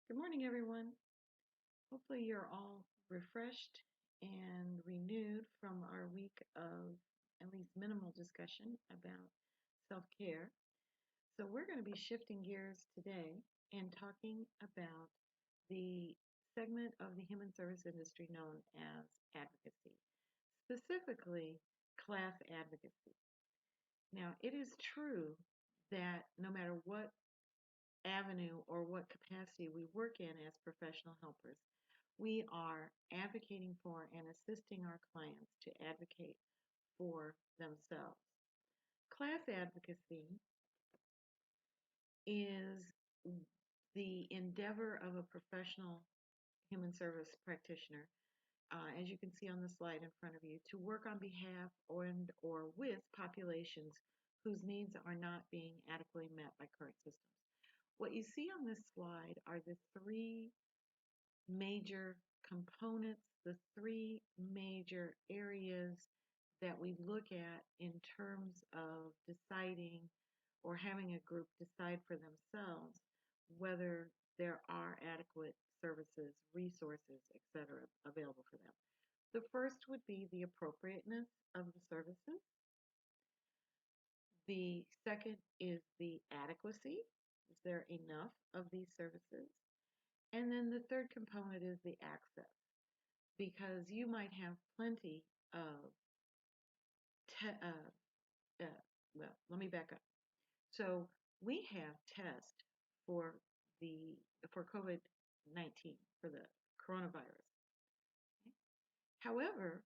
Good morning, everyone. Hopefully, you're all refreshed and renewed from our week of at least minimal discussion about self care. So, we're going to be shifting gears today and talking about the segment of the human service industry known as advocacy, specifically class advocacy. Now, it is true that no matter what avenue or what capacity we work in as professional helpers, we are advocating for and assisting our clients to advocate for themselves. Class advocacy is the endeavor of a professional human service practitioner, as you can see on the slide in front of you, to work on behalf or with populations whose needs are not being adequately met by current systems. What you see on this slide are the three major components, the three major areas that we look at in terms of deciding or having a group decide for themselves whether there are adequate services, resources, etc., available for them. The first would be the appropriateness of the services. The second is the adequacy. Is there enough of these services? And then the third component is the access, because you might have plenty of, te- uh, well, let me back up. So we have tests for the for COVID-19, for the coronavirus. Okay? However,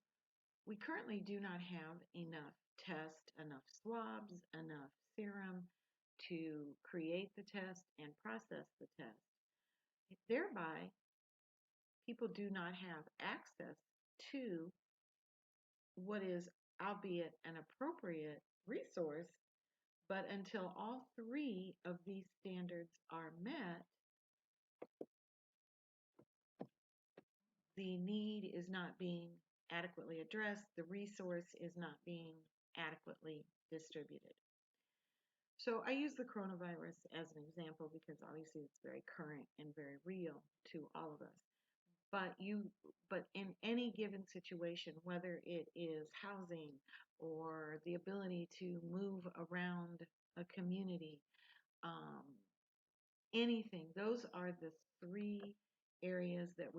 we currently do not have enough tests, enough swabs, enough serum to create the test and process the test. Thereby, people do not have access to what is, albeit an appropriate resource, but until all three of these standards are met, the need is not being adequately addressed, the resource is not being adequately distributed. So I use the coronavirus as an example because obviously it's very current and very real to all of us. But in any given situation, whether it is housing or the ability to move around a community, um, anything, those are the three areas that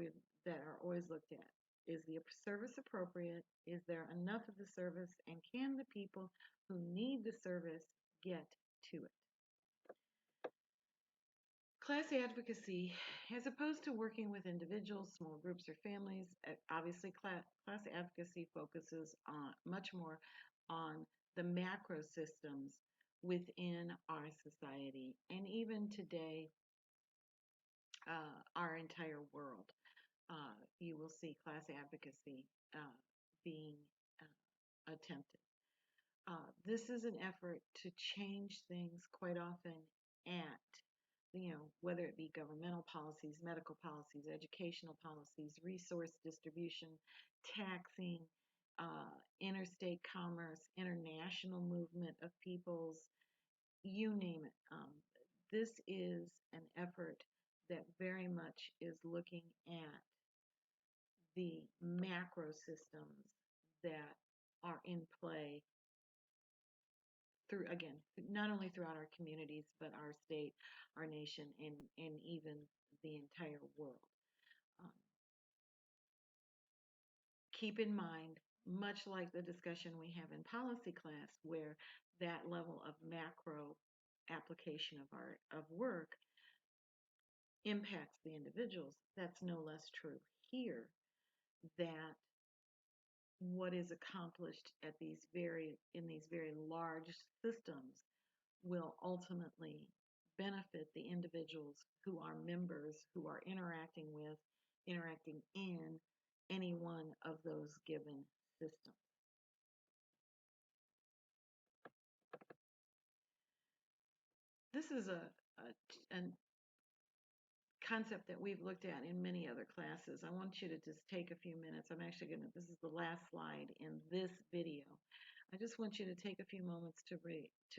are always looked at. Is the service appropriate? Is there enough of the service? And can the people who need the service get to it? Class advocacy, as opposed to working with individuals, small groups, or families, obviously class advocacy focuses on much more on the macro systems within our society, and even today, our entire world. You will see class advocacy being attempted. This is an effort to change things quite often at, whether it be governmental policies, medical policies, educational policies, resource distribution, taxing, interstate commerce, international movement of peoples, you name it. This is an effort that very much is looking at the macro systems that are in play through, again, not only throughout our communities, but our state, our nation, and even the entire world. Um, Keep in mind, much like the discussion we have in policy class, where that level of macro application of work impacts the individuals, that's no less true here, that what is accomplished at in these very large systems will ultimately benefit the individuals who are members, who are interacting in any one of those given systems. This is a concept that we've looked at in many other classes. I want you to just take a few minutes. This is the last slide in this video. I just want you to take a few moments to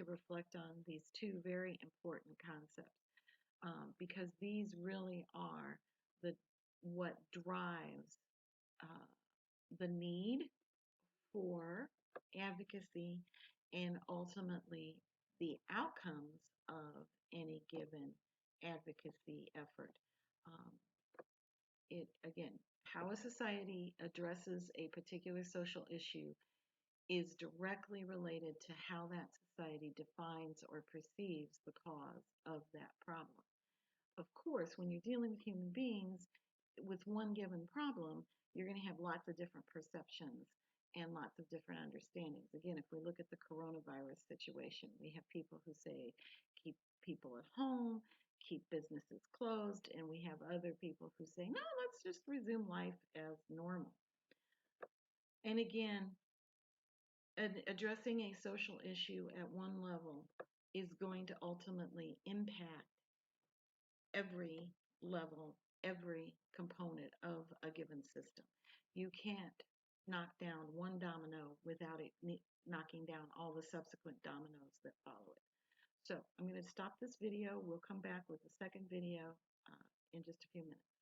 reflect on these two very important concepts. because these really are the what drives uh, the need for advocacy and ultimately the outcomes of any given advocacy effort. Um, it again, how a society addresses a particular social issue is directly related to how that society defines or perceives the cause of that problem. Of course, when you're dealing with human beings with one given problem, you're going to have lots of different perceptions and lots of different understandings. Again, if we look at the coronavirus situation, we have people who say keep people at home, keep businesses closed, and we have other people who say, no, let's just resume life as normal. And again, addressing a social issue at one level is going to ultimately impact every level, every component of a given system. You can't knock down one domino without it knocking down all the subsequent dominoes that follow it. So I'm going to stop this video. We'll come back with the second video in just a few minutes.